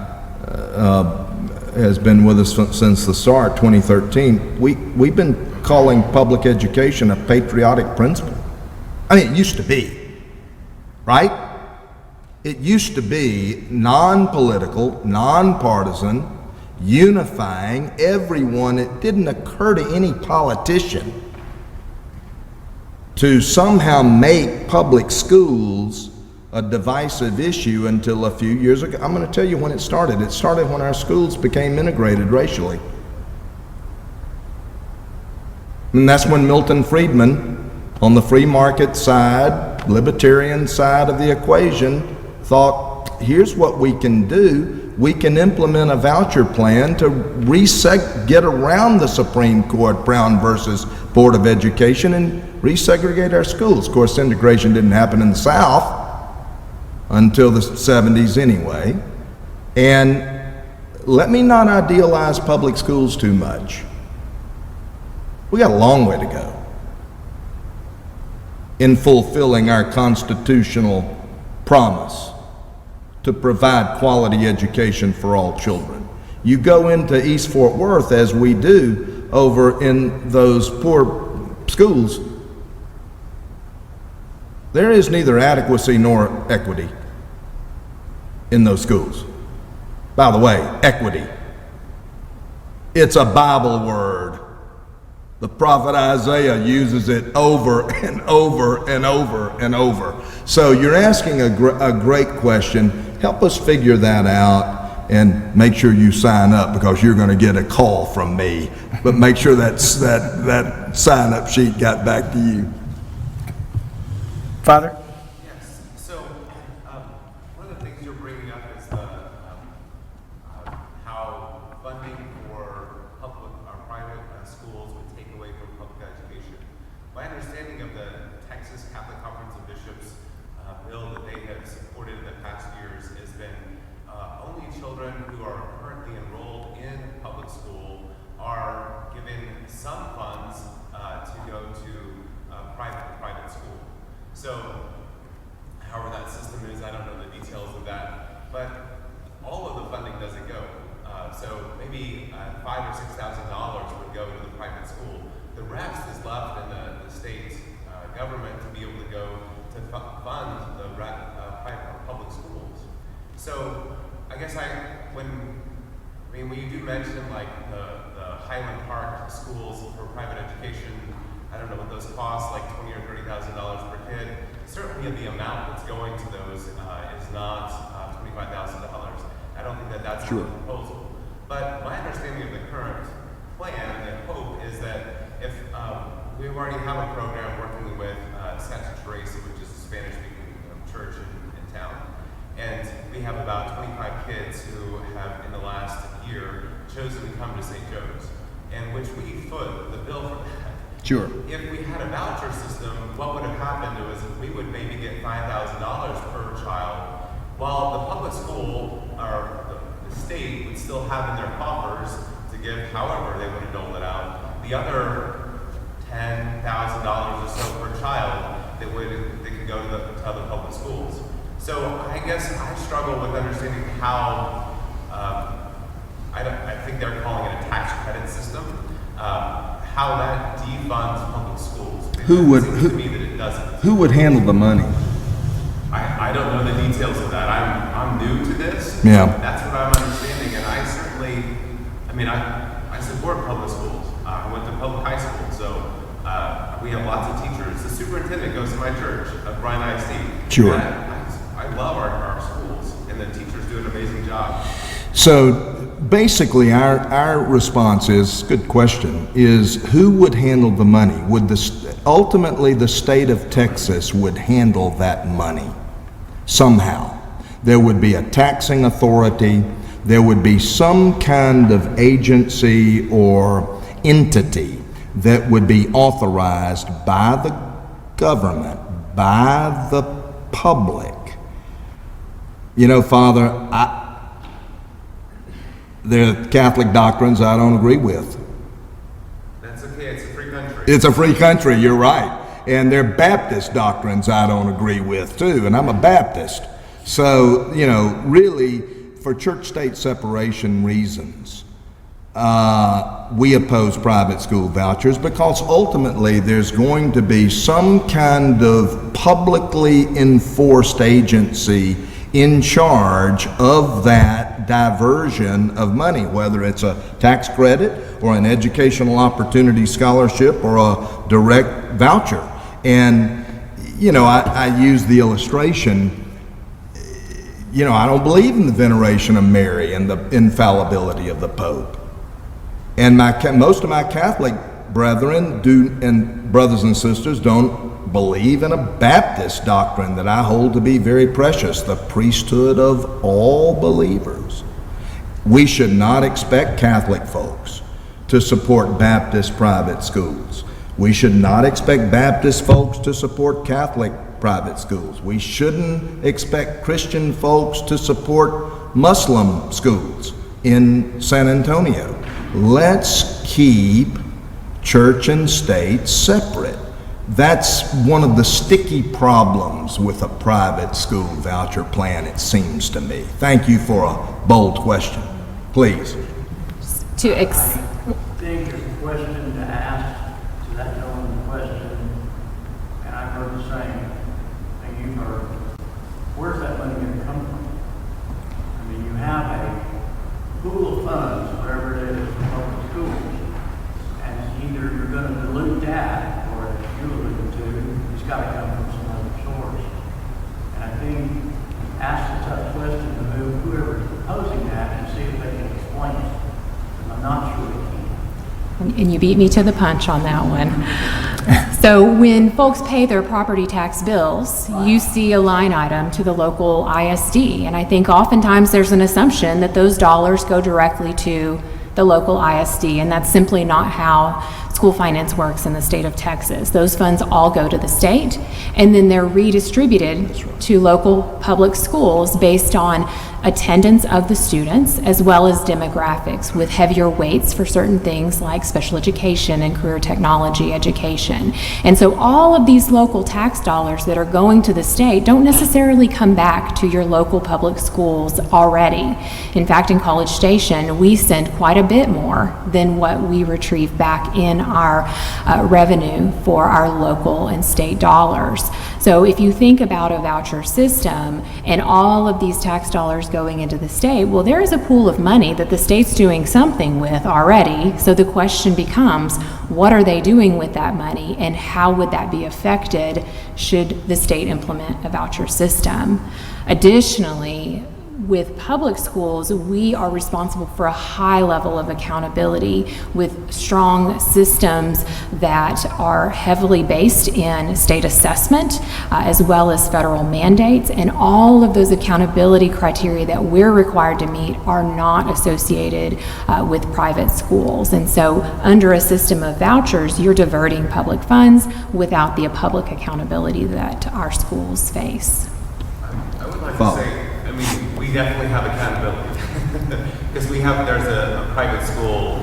has been with us since the start, 2013. We've been calling public education a patriotic principle. I mean, it used to be, right? It used to be non-political, non-partisan, unifying everyone. It didn't occur to any politician to somehow make public schools a divisive issue until a few years ago. I'm going to tell you when it started. It started when our schools became integrated racially. And that's when Milton Friedman, on the free market side, libertarian side of the equation, thought, here's what we can do. We can implement a voucher plan to get around the Supreme Court Brown versus Board of Education and resegregate our schools. Of course, integration didn't happen in the South until the 70s anyway. And let me not idealize public schools too much. We got a long way to go in fulfilling our constitutional promise to provide quality education for all children. You go into East Fort Worth, as we do over in those poor schools, there is neither adequacy nor equity in those schools. By the way, equity. It's a Bible word. The prophet Isaiah uses it over and over and over and over. So you're asking a great question. Help us figure that out and make sure you sign up, because you're going to get a call from me. But make sure that sign-up sheet got back to you. Father? Yes. So one of the things you're bringing up is how funding for public or private schools would take away from public education. My understanding of the Texas Catholic Conference of Bishops bill that they have supported in the past years has been only children who are currently enrolled in public school are given some funds to go to private school. So, however that system is, I don't know the details of that, but all of the funding doesn't go. So maybe $5,000 or $6,000 would go to the private school. The rest is left in the state government to be able to go to fund the private public schools. So I guess when you do mention like the Highland Park schools for private education, I don't know what those cost, like $20,000 or $30,000 per kid. Certainly the amount that's going to those is not $25,000. I don't think that's Sure. the proposal. But my understanding of the current plan and hope is that if we already have a program working with Santa Teresa, which is a Spanish-speaking church in town. And we have about 25 kids who have, in the last year, chosen to come to St. Joe's, and which we foot the bill for that. Sure. If we had a voucher system, what would have happened was we would maybe get $5,000 per child, while the public school or the state would still have in their coffers to give however they would have doled it out, the other $10,000 or so per child that could go to other public schools. So I guess I struggle with understanding how, I think they're calling it a tax credit system, how that defunds public schools. It seems to me that it doesn't. Who would handle the money? I don't know the details of that. I'm new to this. Yeah. That's what I'm understanding, and I certainly, I support public schools. I went to public high school, so we have lots of teachers. The superintendent goes to my church, Bryan ISD. Sure. I love our schools, and the teachers do an amazing job. So basically, our response is, good question, is who would handle the money? Ultimately, the state of Texas would handle that money somehow. There would be a taxing authority. There would be some kind of agency or entity that would be authorized by the government, by the public. You know, Father, there are Catholic doctrines I don't agree with. That's okay, it's a free country. It's a free country, you're right. And there are Baptist doctrines I don't agree with too, and I'm a Baptist. So, you know, really, for church-state separation reasons, we oppose private school vouchers because ultimately there's going to be some kind of publicly enforced agency in charge of that diversion of money, whether it's a tax credit or an educational opportunity scholarship or a direct voucher. And, you know, I use the illustration, you know, I don't believe in the veneration of Mary and the infallibility of the Pope. And most of my Catholic brethren and brothers and sisters don't believe in a Baptist doctrine that I hold to be very precious, the priesthood of all believers. We should not expect Catholic folks to support Baptist private schools. We should not expect Baptist folks to support Catholic private schools. We shouldn't expect Christian folks to support Muslim schools in San Antonio. Let's keep church and state separate. That's one of the sticky problems with a private school voucher plan, it seems to me. Thank you for a bold question. Please. I think there's a question to ask to that gentleman's question, and I've heard the same thing you've heard. Where's that money going to come from? I mean, you have a pool of funds, whatever it is, for public schools, and either you're going to dilute that, or as you alluded to, it's got to come from some other source. And I think ask the tough question to whoever's proposing that and see if they can explain it. And I'm not sure they can. And you beat me to the punch on that one. So when folks pay their property tax bills, you see a line item to the local ISD. And I think oftentimes there's an assumption that those dollars go directly to the local ISD, and that's simply not how school finance works in the state of Texas. Those funds all go to the state, and then they're redistributed to local public schools based on attendance of the students as well as demographics, with heavier weights for certain things like special education and career technology education. And so all of these local tax dollars that are going to the state don't necessarily come back to your local public schools already. In fact, in College Station, we send quite a bit more than what we retrieve back in our revenue for our local and state dollars. So if you think about a voucher system and all of these tax dollars going into the state, well, there is a pool of money that the state's doing something with already. So the question becomes, what are they doing with that money, and how would that be affected should the state implement a voucher system? Additionally, With public schools, we are responsible for a high level of accountability with strong systems that are heavily based in state assessment as well as federal mandates, and all of those accountability criteria that we're required to meet are not associated with private schools. And so under a system of vouchers, you're diverting public funds without the public accountability that our schools face. I would like to say, I mean, we definitely have accountability because there's a private school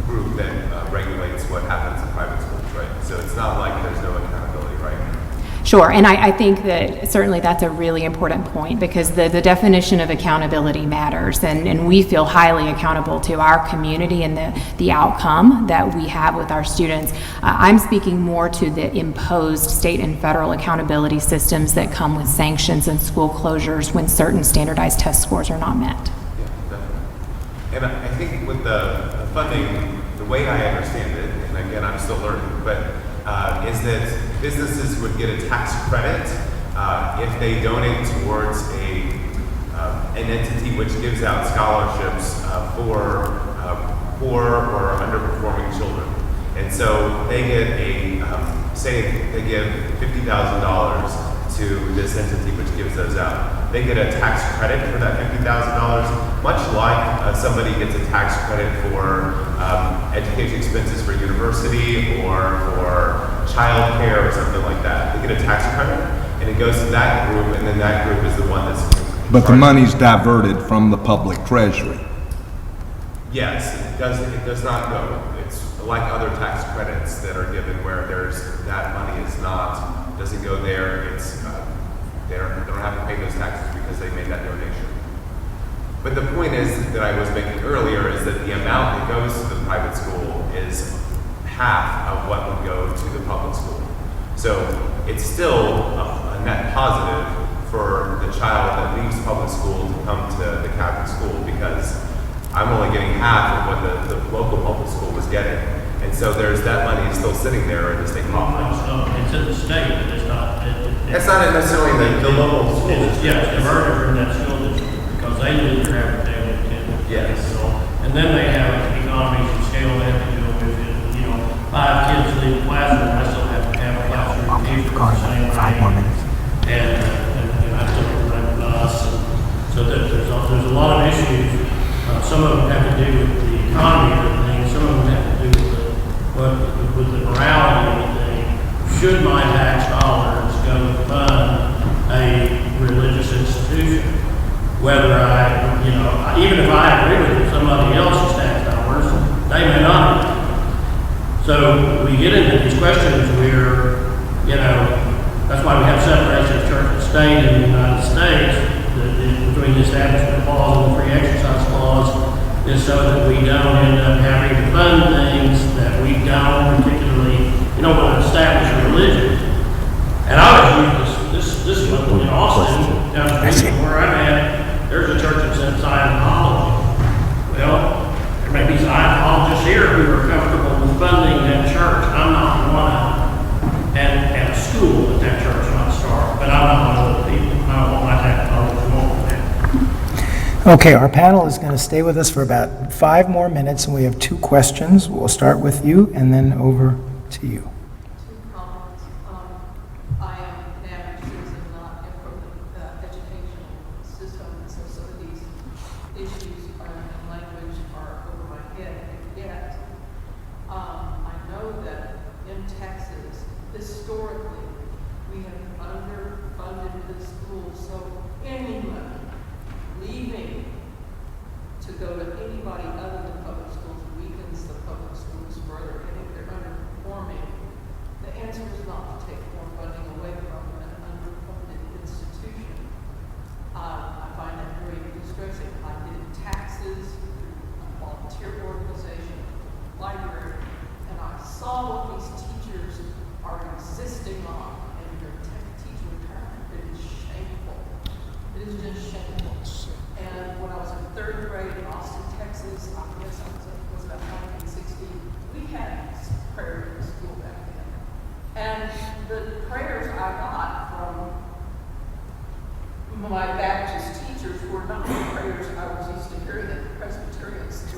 group that regulates what happens in private schools, right? So it's not like there's no accountability, right? Sure, and I think that certainly that's a really important point, because the definition of accountability matters, and we feel highly accountable to our community and the outcome that we have with our students. I'm speaking more to the imposed state and federal accountability systems that come with sanctions and school closures when certain standardized test scores are not met. Yeah, definitely. And I think with the funding, the way I understand it, and again, I'm still learning, but is that businesses would get a tax credit if they donate towards an entity which gives out scholarships for poor or underperforming children. And so they get say they give $50,000 to this entity which gives those out. They get a tax credit for that $50,000, much like somebody gets a tax credit for education expenses for university or for child care or something like that. They get a tax credit, and it goes to that group, and then that group is the one that's But the money's diverted from the public treasury. Yes, it does not go. It's like other tax credits that are given where that money doesn't go there. It's they don't have to pay those taxes because they made that donation. But the point is that I was making earlier is that the amount that goes to the private school is half of what would go to the public school. So it's still a net positive for the child that leaves public school to come to the Catholic school, because I'm only getting half of what the local public school was getting. And so there's that money still sitting there in the state coffers. It's in the state, but it's not. It's not necessarily the local school district. Yeah, it's diverted from that school district because they lose their advertising attendance. Yes. And then they have economies of scale they have to deal with. 5 kids leave the classroom, I still have to have a classroom teacher for the same way. And I still run the bus. So there's a lot of issues. Some of them have to do with the economy of the thing. Some of them have to do with the morality of the thing. Should my tax dollars go to fund a religious institution? Whether even if I agree with somebody else's tax dollars, they may not. So we get into these questions where, that's why we have separation of church and state in the United States, between the Establishment Clause and the Free Exercise Clause, is so that we don't end up having to fund things that we don't particularly, want to establish a religion. And I would use this one in Austin, down the street from where I'm at, there's a church that says Scientology. Well, there may be Scientologists here who are comfortable with funding that church. I'm not one of them. And a school at that church might start, but I'm not one of those people. I don't want my tax dollars to go for that. Okay, our panel is going to stay with us for about 5 more minutes, and we have 2 questions. We'll start with you and then over to you. 2 comments. I am an average citizen, not from the educational system, so some of these issues and language are over my head. Yet, I know that in Texas, historically, we have underfunded the schools, so anyone leaving to go to anybody other than public schools weakens the public schools further. And if they're underperforming, the answer is not to take more funding away from an underfunded institution. I find that very distressing. I did taxes, a volunteer organization, library, and I saw what these teachers are insisting on, and their teacher retirement. It is shameful. It is just shameful. And when I was in 3rd grade in Austin, Texas, I guess it was about 1960, we had prayer in school back then. And the prayers I got from my Baptist teachers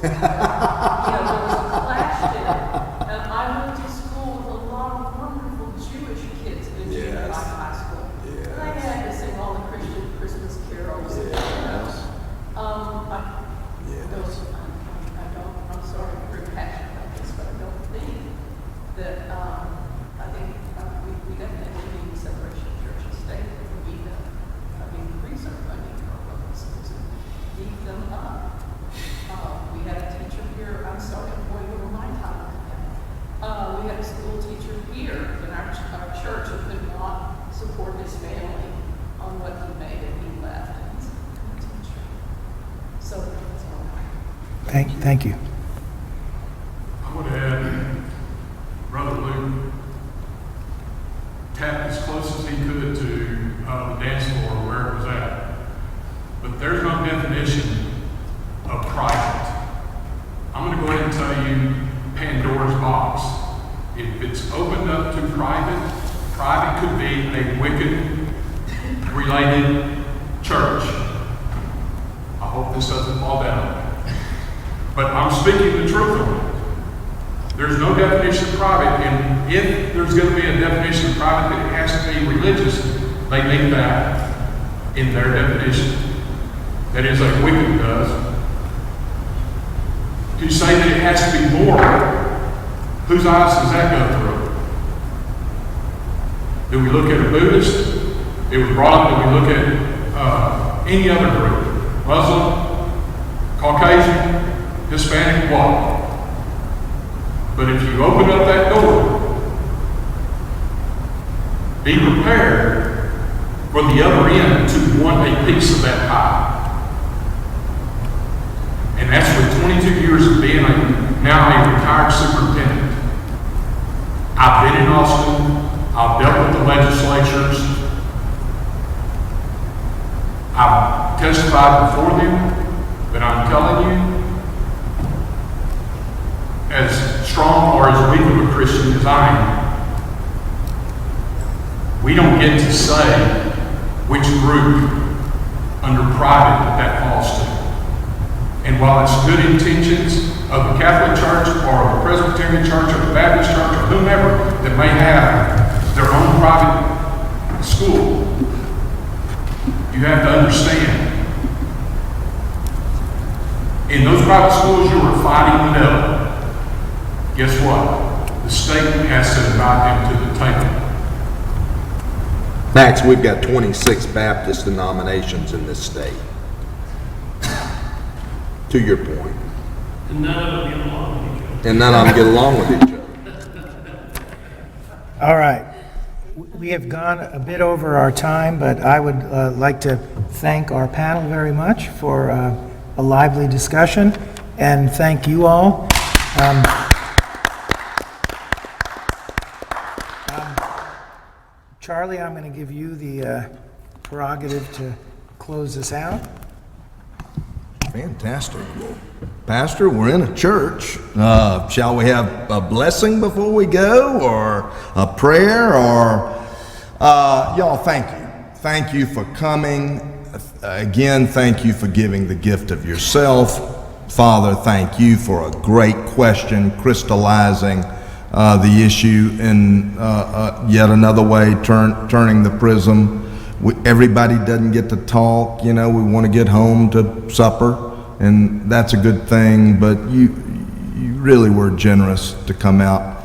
There was a clash there, and I went to school with a lot of wonderful Jewish kids in junior high school. And I had to sing all the Christian Christmas carols. I'm sorry, I'm very passionate about this, but I don't think that, I think we definitely need separation of church and state. We need to, increase our funding for our local schools and beef them up. We had a teacher here, I'm sorry, I'm going over my time. We had a school teacher here in our church who could not support his family on what he made, and he left, and he's a teacher. So that's all I have. Thank you. I would add, Brother Luke tapped as close as he could to the dance floor where it was at. But there's no definition of private. I'm going to go ahead and tell you Pandora's box. If it's opened up to private, private could be a Wiccan-related church. I hope this doesn't fall down. But I'm speaking the truth on it. There's no definition of private, and if there's going to be a definition of private that has to be religious, they make that in their definition. That is, like Wiccan does. To say that it has to be moral, whose eyes does that go through? Do we look at a Buddhist? It was brought up. Do we look at any other group? Muslim, Caucasian, Hispanic, what? But if you open up that door, be prepared for the other end to want a piece of that pie. And that's with 22 years of being now a retired superintendent. I've been in Austin. I've dealt with the legislatures. I've testified before them. But I'm telling you, as strong or as weak of a Christian as I am, we don't get to say which group under private that falls to. And while it's good intentions of the Catholic Church or the Presbyterian Church or the Baptist Church or whomever that may have their own private school, you have to understand, in those private schools you are fighting the devil. Guess what? The state has to invite them to the table. Max, we've got 26 Baptist denominations in this state. To your point. And none of them get along with each other. And none of them get along with each other. All right. We have gone a bit over our time, but I would like to thank our panel very much for a lively discussion, and thank you all. Charlie, I'm going to give you the prerogative to close us out. Fantastic. Pastor, we're in a church. Shall we have a blessing before we go, or a prayer, or y'all, thank you. Thank you for coming. Again, thank you for giving the gift of yourself. Father, thank you for a great question, crystallizing the issue in yet another way, turning the prism. Everybody doesn't get to talk, we want to get home to supper, and that's a good thing, but you really were generous to come out.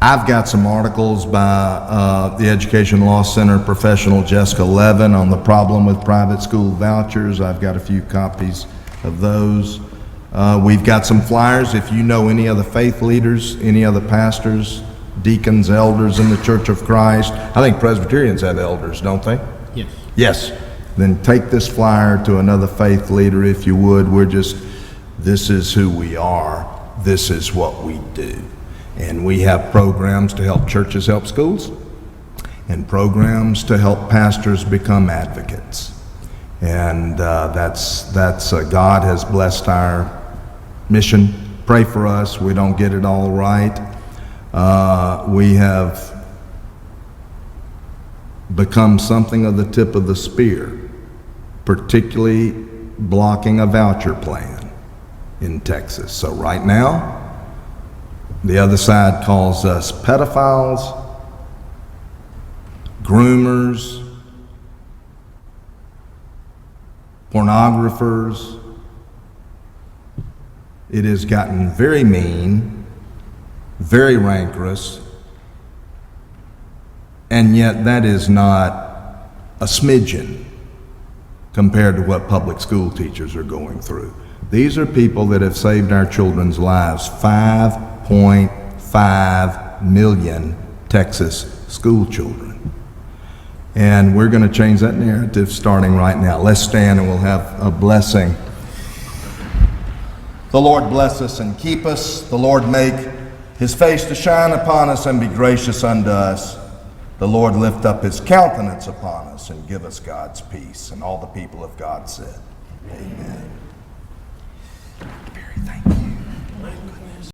I've got some articles by the Education Law Center professional Jessica Levin on the problem with private school vouchers. I've got a few copies of those. We've got some flyers. If you know any other faith leaders, any other pastors, deacons, elders in the Church of Christ. I think Presbyterians have elders, don't they? Yes. Yes. Then take this flyer to another faith leader if you would. This is who we are. This is what we do. And we have programs to help churches help schools, and programs to help pastors become advocates. And that's God has blessed our mission. Pray for us. We don't get it all right. We have become something of the tip of the spear, particularly blocking a voucher plan in Texas. So right now, the other side calls us pedophiles, groomers, pornographers. It has gotten very mean, very rancorous, and yet that is not a smidgen compared to what public school teachers are going through. These are people that have saved our children's lives. 5.5 million Texas school children. And we're going to change that narrative starting right now. Let's stand and we'll have a blessing. The Lord bless us and keep us. The Lord make his face to shine upon us and be gracious unto us. The Lord lift up his countenance upon us and give us God's peace. And all the people of God said, Amen. Dr. Perry, thank you.